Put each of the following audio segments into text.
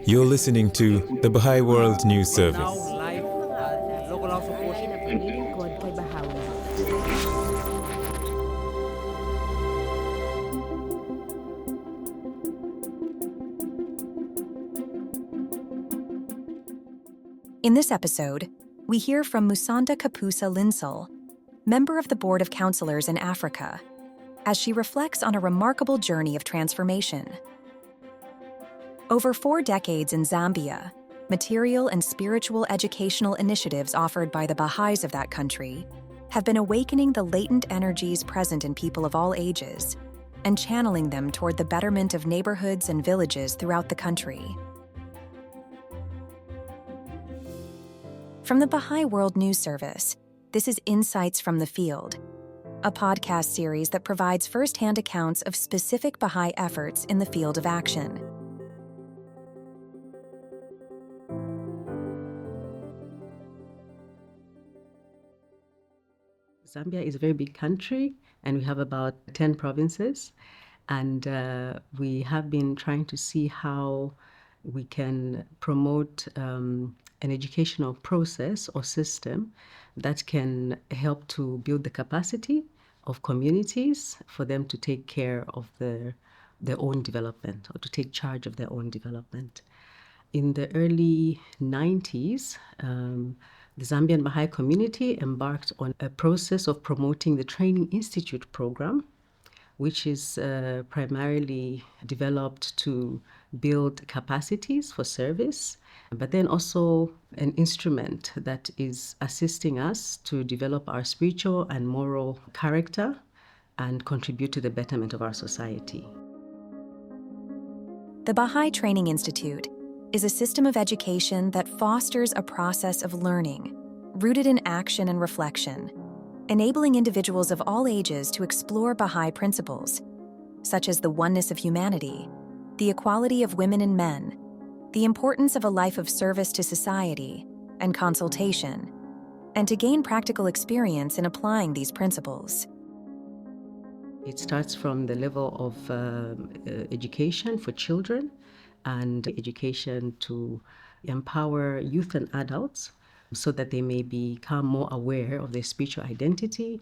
You're listening to the Baha'i World News Service. Now live local house of worship. Naglilingkod kay Baha'i. In this episode, we hear from Musonda Kapusa-Linsel, member of the Board of Counsellors in Africa, as she reflects on a remarkable journey of transformation. Over 4 decades in Zambia, material and spiritual educational initiatives offered by the Baha'is of that country have been awakening the latent energies present in people of all ages and channeling them toward the betterment of neighborhoods and villages throughout the country. From the Baha'i World News Service, this is Insights from the Field, a podcast series that provides first-hand accounts of specific Baha'i efforts in the field of action. Zambia is a very big country, and we have about 10 provinces. And we have been trying to see how we can promote an educational process or system that can help to build the capacity of communities for them to take care of their own development, or to take charge of their own development. In the early 90s, the Zambian Baha'i community embarked on a process of promoting the Training Institute program, which is primarily developed to build capacities for service, but then also an instrument that is assisting us to develop our spiritual and moral character and contribute to the betterment of our society. The Baha'i Training Institute is a system of education that fosters a process of learning, rooted in action and reflection, enabling individuals of all ages to explore Baha'i principles, such as the oneness of humanity, the equality of women and men, the importance of a life of service to society, and consultation, and to gain practical experience in applying these principles. It starts from the level of education for children and education to empower youth and adults so that they may become more aware of their spiritual identity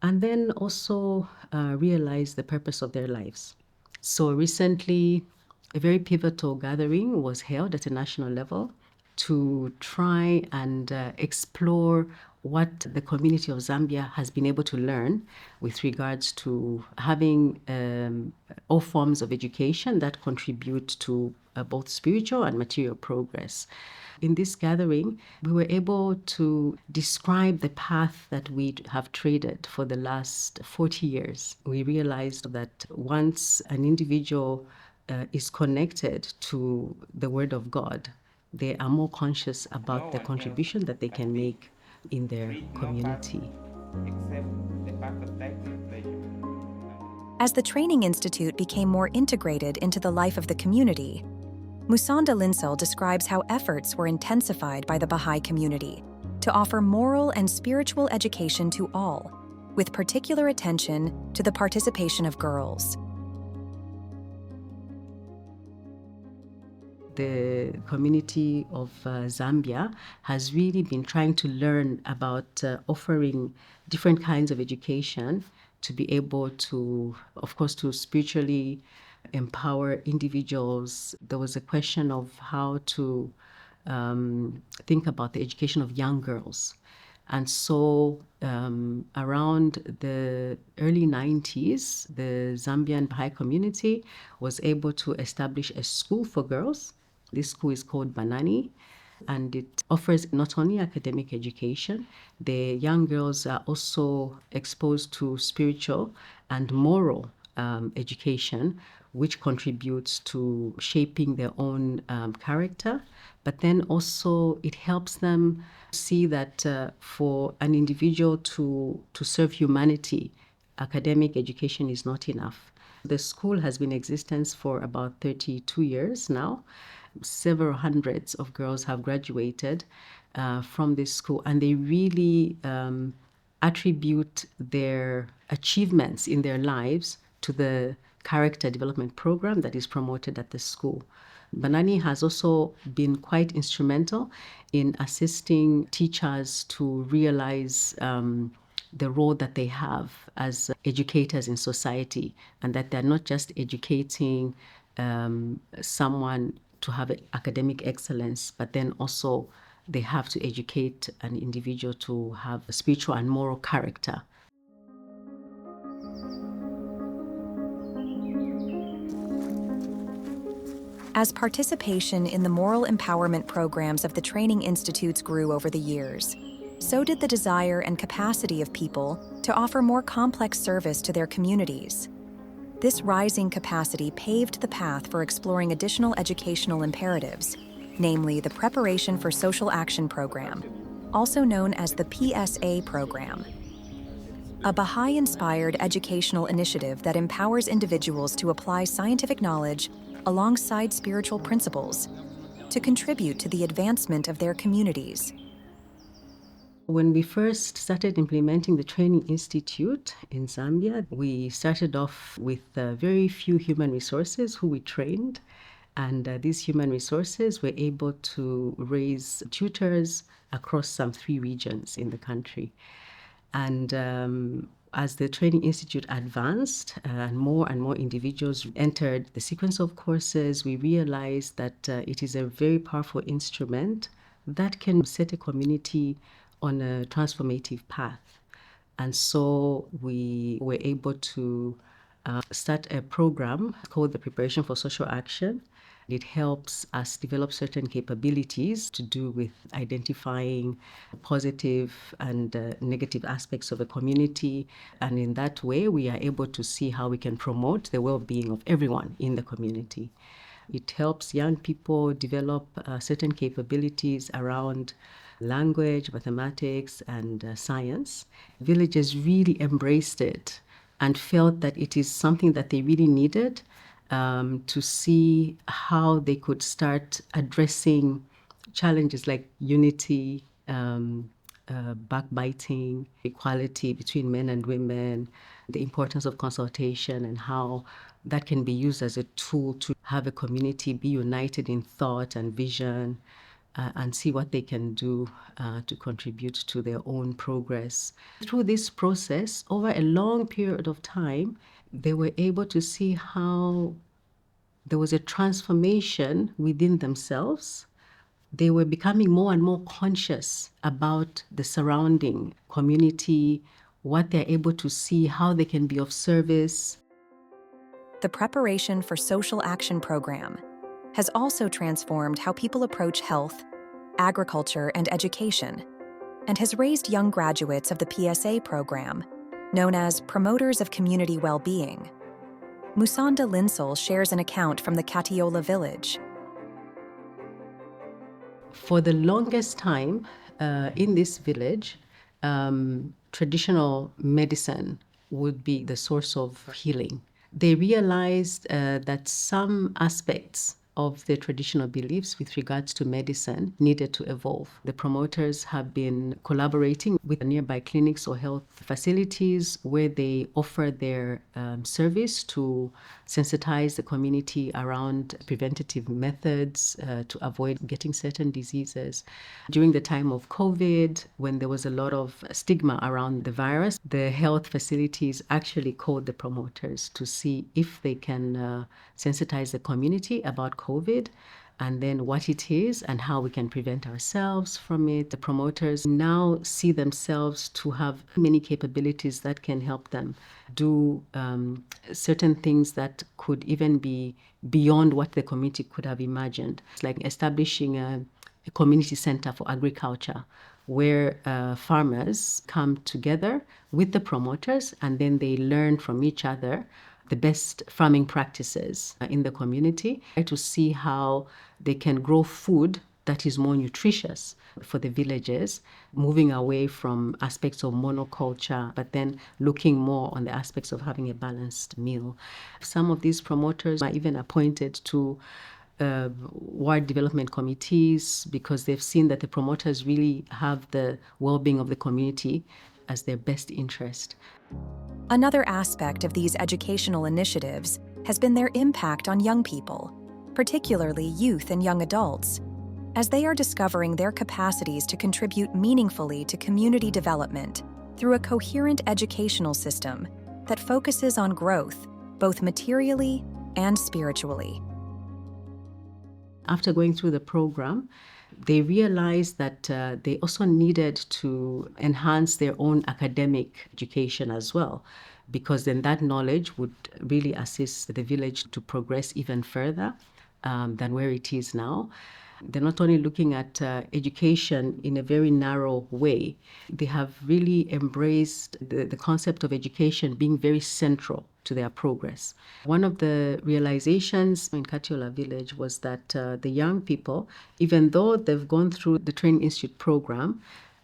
and then also realize the purpose of their lives. So recently, a very pivotal gathering was held at a national level to try and explore what the community of Zambia has been able to learn with regards to having all forms of education that contribute to both spiritual and material progress. In this gathering, we were able to describe the path that we have traded for the last 40 years. We realized that once an individual is connected to the Word of God, they are more conscious about the contribution that they can make in their community. As the Training Institute became more integrated into the life of the community, Musonda Linsel describes how efforts were intensified by the Baha'i community to offer moral and spiritual education to all, with particular attention to the participation of girls. The community of Zambia has really been trying to learn about offering different kinds of education to be able to, of course, to spiritually empower individuals. There was a question of how to think about the education of young girls. And so around the early 90s, the Zambian Baha'i community was able to establish a school for girls. This school is called Banani, and it offers not only academic education, the young girls are also exposed to spiritual and moral education, which contributes to shaping their own character. But then also it helps them see that for an individual to serve humanity, academic education is not enough. The school has been in existence for about 32 years now. Several hundreds of girls have graduated from this school, and they really attribute their achievements in their lives to the character development program that is promoted at the school. Banani has also been quite instrumental in assisting teachers to realize the role that they have as educators in society, and that they're not just educating someone to have academic excellence, but then also they have to educate an individual to have a spiritual and moral character. As participation in the moral empowerment programs of the training institutes grew over the years, so did the desire and capacity of people to offer more complex service to their communities. This rising capacity paved the path for exploring additional educational imperatives, namely the Preparation for Social Action Program, also known as the PSA program, a Baha'i-inspired educational initiative that empowers individuals to apply scientific knowledge alongside spiritual principles to contribute to the advancement of their communities. When we first started implementing the Training Institute in Zambia, we started off with very few human resources who we trained. And these human resources were able to raise tutors across some 3 regions in the country. And as the Training Institute advanced and more individuals entered the sequence of courses, we realized that it is a very powerful instrument that can set a community on a transformative path. And so we were able to start a program called the Preparation for Social Action. It helps us develop certain capabilities to do with identifying positive and negative aspects of a community. And in that way, we are able to see how we can promote the well-being of everyone in the community. It helps young people develop certain capabilities around language, mathematics, and science. Villagers really embraced it and felt that it is something that they really needed to see how they could start addressing challenges like unity, backbiting, equality between men and women, the importance of consultation, and how that can be used as a tool to have a community be united in thought and vision, and see what they can do to contribute to their own progress. Through this process, over a long period of time, they were able to see how there was a transformation within themselves. They were becoming more and more conscious about the surrounding community, what they're able to see, how they can be of service. The Preparation for Social Action Program has also transformed how people approach health, agriculture, and education, and has raised young graduates of the PSA program, known as Promoters of Community Well-Being. Musonda Linsel shares an account from the Katiola village. For the longest time in this village, traditional medicine would be the source of healing. They realized that some aspects of their traditional beliefs with regards to medicine needed to evolve. The promoters have been collaborating with nearby clinics or health facilities where they offer their service to sensitize the community around preventative methods to avoid getting certain diseases. During the time of COVID, when there was a lot of stigma around the virus, the health facilities actually called the promoters to see if they can sensitize the community about COVID, and then what it is and how we can prevent ourselves from it. The promoters now see themselves to have many capabilities that can help them do certain things that could even be beyond what the community could have imagined. It's like establishing a community center for agriculture, where farmers come together with the promoters and then they learn from each other the best farming practices in the community to see how they can grow food that is more nutritious for the villagers, moving away from aspects of monoculture, but then looking more on the aspects of having a balanced meal. Some of these promoters are even appointed to ward development committees because they've seen that the promoters really have the well-being of the community as their best interest. Another aspect of these educational initiatives has been their impact on young people. particularly youth and young adults, as they are discovering their capacities to contribute meaningfully to community development through a coherent educational system that focuses on growth, both materially and spiritually. After going through the program, they realized that they also needed to enhance their own academic education as well, because then that knowledge would really assist the village to progress even further than where it is now. They're not only looking at education in a very narrow way, they have really embraced the concept of education being very central to their progress. One of the realizations in Katiola village was that the young people, even though they've gone through the Training Institute program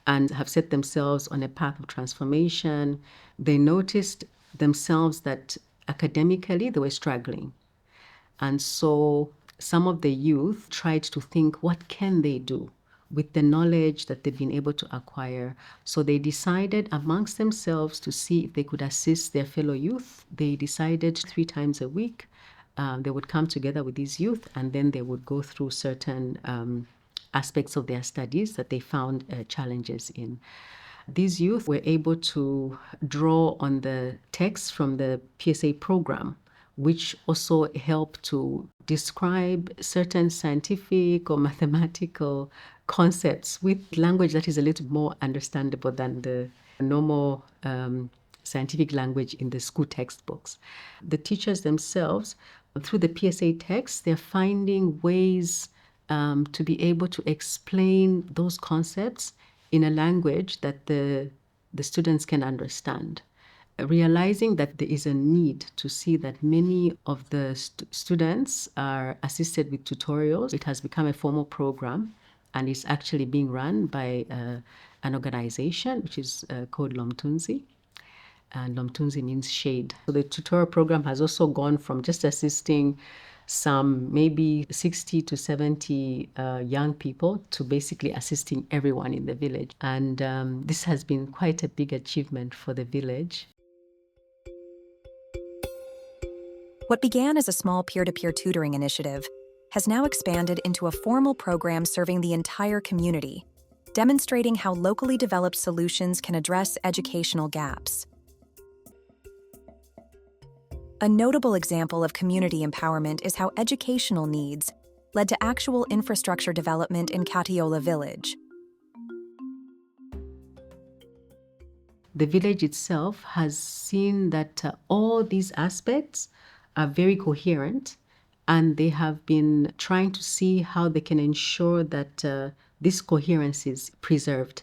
and have set themselves on a path of transformation, they noticed themselves that academically they were struggling. And so some of the youth tried to think, what can they do with the knowledge that they've been able to acquire? So they decided amongst themselves to see if they could assist their fellow youth. They decided 3 times a week they would come together with these youth, and then they would go through certain aspects of their studies that they found challenges in. These youth were able to draw on the text from the PSA program, which also help to describe certain scientific or mathematical concepts with language that is a little more understandable than the normal scientific language in the school textbooks. The teachers themselves, through the PSA text, they're finding ways to be able to explain those concepts in a language that the students can understand. Realizing that there is a need to see that many of the students are assisted with tutorials. It has become a formal program, and it's actually being run by an organization which is called Lomtunzi. And Lomtunzi means shade. So the tutorial program has also gone from just assisting some maybe 60 to 70 young people to basically assisting everyone in the village. And this has been quite a big achievement for the village. What began as a small peer-to-peer tutoring initiative has now expanded into a formal program serving the entire community, demonstrating how locally developed solutions can address educational gaps. A notable example of community empowerment is how educational needs led to actual infrastructure development in Katiola village. The village itself has seen that all these aspects are very coherent, and they have been trying to see how they can ensure that this coherence is preserved.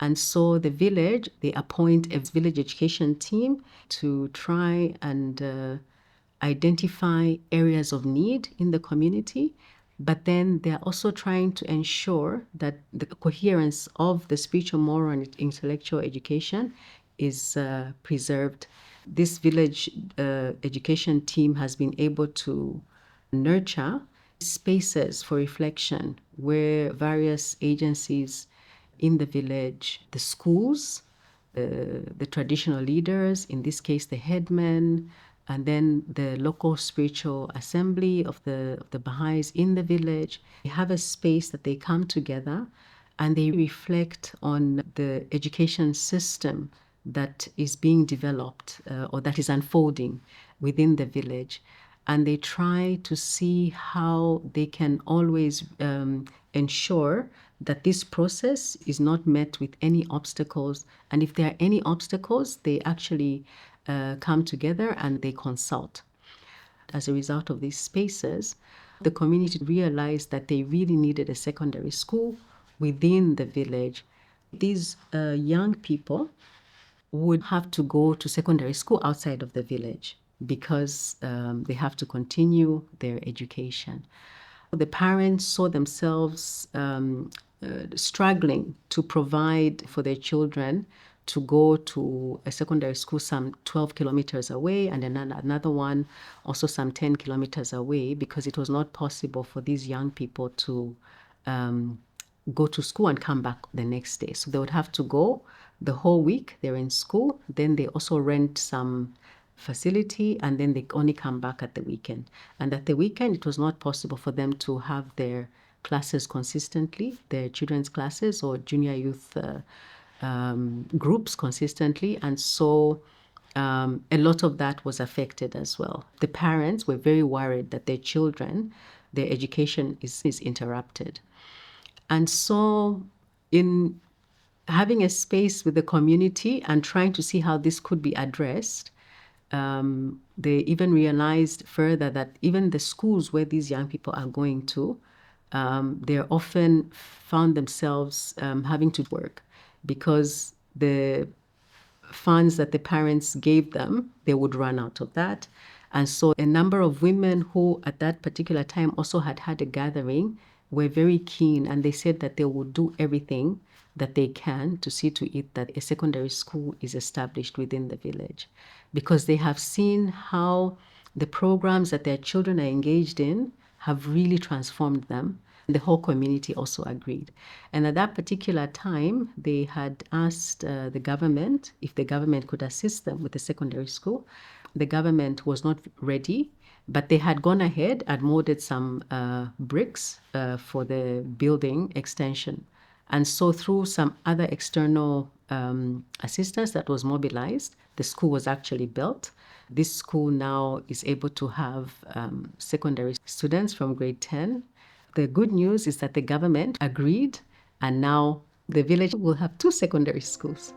And so the village, they appoint a village education team to try and identify areas of need in the community, but then they're also trying to ensure that the coherence of the spiritual, moral, and intellectual education is preserved. This village education team has been able to nurture spaces for reflection where various agencies in the village, the schools, the traditional leaders, in this case the headmen, and then the local spiritual assembly of the Baha'is in the village, they have a space that they come together and they reflect on the education system that is being developed or that is unfolding within the village. And they try to see how they can always ensure that this process is not met with any obstacles. And if there are any obstacles, they actually come together and they consult. As a result of these spaces, the community realized that they really needed a secondary school within the village. These young people would have to go to secondary school outside of the village because they have to continue their education. The parents saw themselves struggling to provide for their children to go to a secondary school some 12 kilometers away, and then another one also some 10 kilometers away, because it was not possible for these young people to go to school and come back the next day. So they would have to go the whole week. They're in school. Then they also rent some facility, and then they only come back at the weekend. And at the weekend, it was not possible for them to have their classes consistently, their children's classes or junior youth groups consistently. And so a lot of that was affected as well. The parents were very worried that their children, their education is interrupted. And so in having a space with the community and trying to see how this could be addressed, they even realized further that even the schools where these young people are going to, they often found themselves having to work because the funds that the parents gave them, they would run out of that. And so a number of women who at that particular time also had a gathering were very keen, and they said that they would do everything that they can to see to it that a secondary school is established within the village, because they have seen how the programs that their children are engaged in have really transformed them. The whole community also agreed. And at that particular time, they had asked the government if the government could assist them with the secondary school. The government was not ready, but they had gone ahead and molded some bricks for the building extension. And so through some other external assistance that was mobilized, the school was actually built. This school now is able to have secondary students from grade 10. The good news is that the government agreed, and now the village will have 2 secondary schools.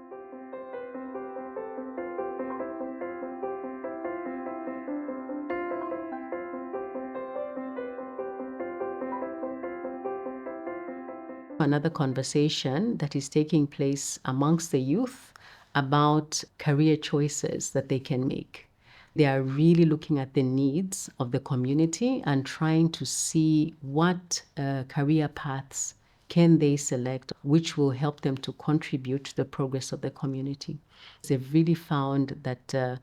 Another conversation that is taking place amongst the youth about career choices that they can make. They are really looking at the needs of the community and trying to see what career paths can they select, which will help them to contribute to the progress of the community. They've really found that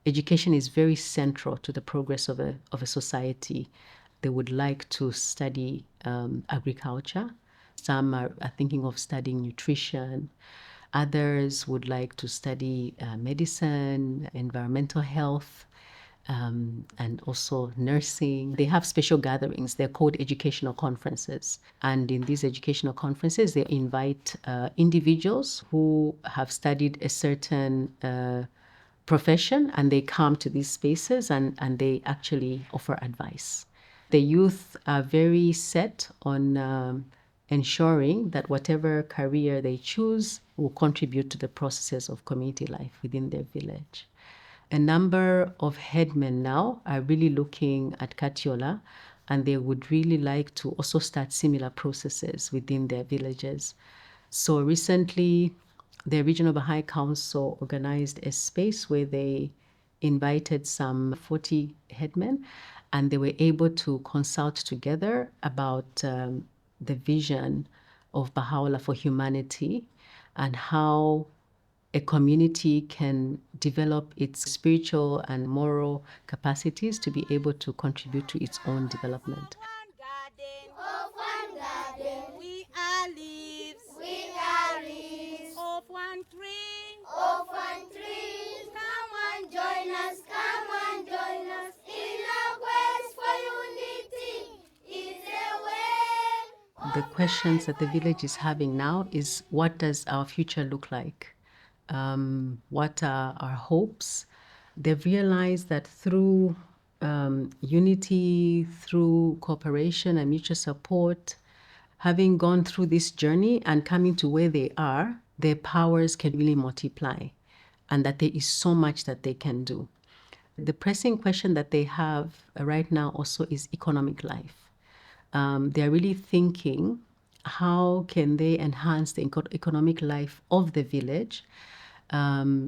education is very central to the progress of a society. They would like to study agriculture. Some are thinking of studying nutrition. Others would like to study medicine, environmental health, and also nursing. They have special gatherings. They're called educational conferences. And in these educational conferences, they invite individuals who have studied a certain profession, and they come to these spaces and they actually offer advice. The youth are very set on ensuring that whatever career they choose will contribute to the processes of community life within their village. A number of headmen now are really looking at Katiola, and they would really like to also start similar processes within their villages. So recently, the Regional Baha'i Council organized a space where they invited some 40 headmen, and they were able to consult together about the vision of Baha'u'llah for humanity and how a community can develop its spiritual and moral capacities to be able to contribute to its own development. We are leaves. We are leaves. Of one tree. Of one tree. Come and join us. Come and join us. In our quest for unity is a way. The questions that the village is having now is, what does our future look like? What are our hopes? They've realized that through unity, through cooperation and mutual support, having gone through this journey and coming to where they are, their powers can really multiply, and that there is so much that they can do. The pressing question that they have right now also is economic life. They're really thinking, how can they enhance the economic life of the village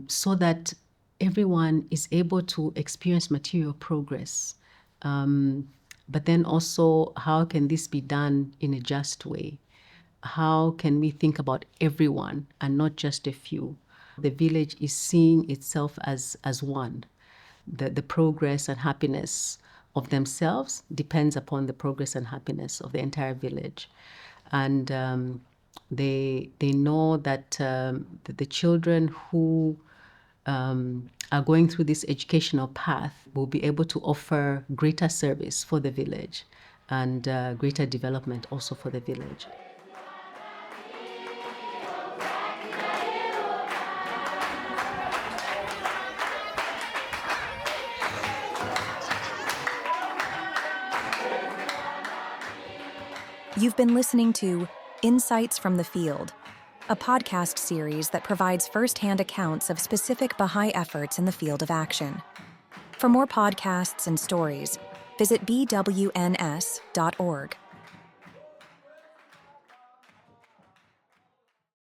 so that everyone is able to experience material progress? But then also, how can this be done in a just way? How can we think about everyone and not just a few? The village is seeing itself as one. The progress and happiness of themselves depends upon the progress and happiness of the entire village. And they know that the children who are going through this educational path will be able to offer greater service for the village and greater development also for the village. You've been listening to Insights from the Field, a podcast series that provides first-hand accounts of specific Baha'i efforts in the field of action. For more podcasts and stories, visit bwns.org.